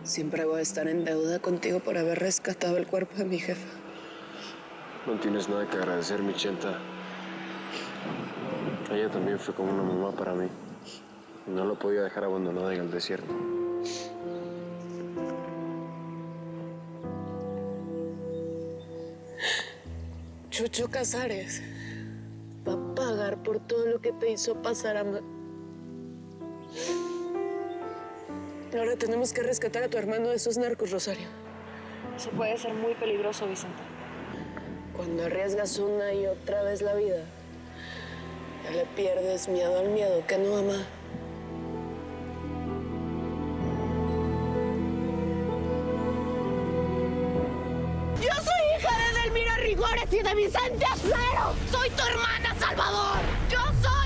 Siempre voy a estar en deuda contigo por haber rescatado el cuerpo de mi jefa. No tienes nada que agradecer, Michelta. Ella también fue como una mamá para mí. No la podía dejar abandonada en el desierto. Chucho Casares va a pagar por todo lo que te hizo pasar a... Ahora tenemos que rescatar a tu hermano de esos narcos, Rosario. Eso puede ser muy peligroso, Vicente. Cuando arriesgas una y otra vez la vida, ya le pierdes miedo al miedo que no ama. ¡Yo soy hija de Edelmira Rigores y de Vicente Acero! ¡Soy tu hermana, Salvador! ¡Yo soy!